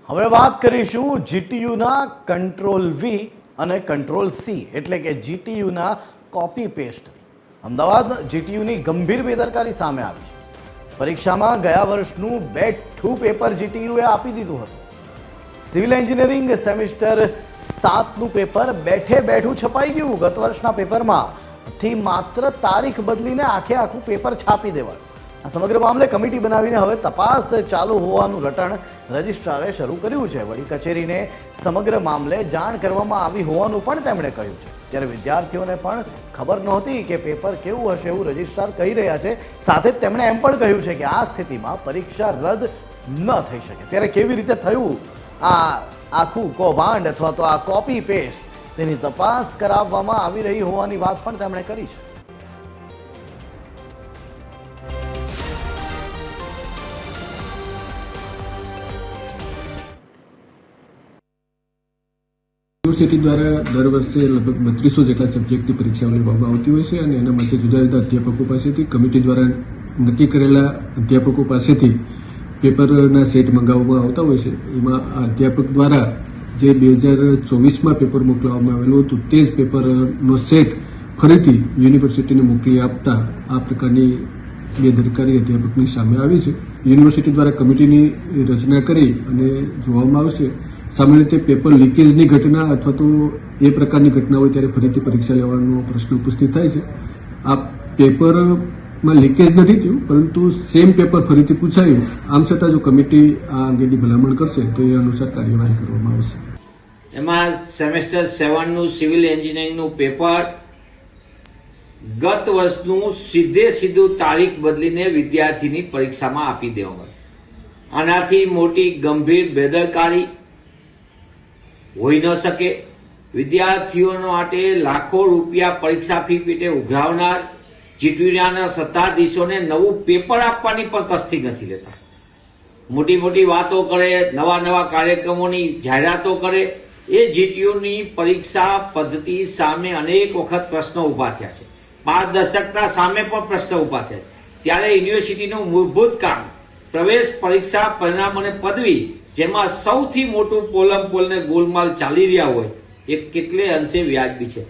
હવે વાત કરીશું જીટીયુના કંટ્રોલ વી અને કંટ્રોલ સી એટલે કે જીટીયુના કોપી પેસ્ટ. અમદાવાદ જીટીયુની ગંભીર બેદરકારી સામે આવી છે. પરીક્ષામાં ગયા વર્ષનું બેઠું પેપર જીટીયુએ આપી દીધું હતું. સિવિલ એન્જિનિયરિંગ સેમિસ્ટર 7નું પેપર બેઠે બેઠું છપાઈ ગયું. ગત વર્ષના પેપરમાંથી માત્ર તારીખ બદલીને આખું પેપર છાપી દેવાયું. આ સમગ્ર મામલે કમિટી બનાવીને હવે તપાસ ચાલુ હોવાનું રટણ રજિસ્ટ્રારે શરૂ કર્યું છે. વડી કચેરીને સમગ્ર મામલે જાણ કરવામાં આવી હોવાનું પણ તેમણે કહ્યું છે. ત્યારે વિદ્યાર્થીઓને પણ ખબર નહોતી કે પેપર કેવું હશે એવું રજિસ્ટ્રાર કહી રહ્યા છે. સાથે જ તેમણે એમ પણ કહ્યું છે કે આ સ્થિતિમાં પરીક્ષા રદ ન થઈ શકે. ત્યારે કેવી રીતે થયું આ આખું કૌભાંડ અથવા તો આ કોપી પેસ્ટ તેની તપાસ કરાવવામાં આવી રહી હોવાની વાત પણ તેમણે કરી છે. યુનિવર્સિટી દ્વારા દર વર્ષે લગભગ 3200 જેટલા સબ્જેક્ટની પરીક્ષાઓ લેવામાં આવતી હોય છે અને એના માટે જુદા જુદા અધ્યાપકો પાસેથી કમિટી દ્વારા નક્કી કરેલા અધ્યાપકો પાસેથી પેપરના સેટ મંગાવવામાં આવતા હોય છે. એમાં આ અધ્યાપક દ્વારા જે 2024માં પેપર મોકલવામાં આવેલું હતું તે જ પેપરનો સેટ ફરીથી યુનિવર્સિટીને મોકલી આપતા આ પ્રકારની બેદરકારી અધ્યાપકની સામે આવી છે. યુનિવર્સિટી દ્વારા કમિટીની રચના કરી અને જોવામાં આવશે સામાન્ય રીતે પેપર લીકેજની ઘટના અથવા તો એ પ્રકારની ઘટના હોય ત્યારે ફરીથી પરીક્ષા લેવાનો પ્રશ્ન ઉપસ્થિત થાય છે. આ પેપરમાં લીકેજ નથી થયું પરંતુ સેમ પેપર ફરીથી પૂછાયું. આમ છતાં જો કમિટી આ અંગેની ભલામણ કરશે તો એ અનુસાર કાર્યવાહી કરવામાં આવશે. એમાં સેમેસ્ટર 7નું સિવિલ એન્જિનિયરિંગનું પેપર ગત વર્ષનું સીધું તારીખ બદલીને વિદ્યાર્થીની પરીક્ષામાં આપી દેવામાં. આનાથી મોટી ગંભીર બેદરકારી હોઈ ન શકે. વિદ્યાર્થીઓ માટે લાખો રૂપિયા પરીક્ષા ફી પેટે ઉઘરાવનાર જીટીયુના સત્તાધીશોને નવું પેપર આપવાની પણ તસ્તી નથી લેતા. મોટી મોટી વાતો કરે, નવા કાર્યક્રમોની જાહેરાતો કરે. એ જીટીયુની પરીક્ષા પદ્ધતિ સામે અનેક વખત પ્રશ્નો ઉભા થયા છે. પારદર્શકતા સામે પણ પ્રશ્ન ઉભા થયા. ત્યારે યુનિવર્સિટીનું મૂળભૂત કામ પ્રવેશ પરીક્ષા પરિણામ અને પદવી જેમાં સૌથી મોટું પોલમ પોલને ગોલમાલ ચાલી રહ્યા હોય એ કેટલે અંશે વ્યાજબી છે.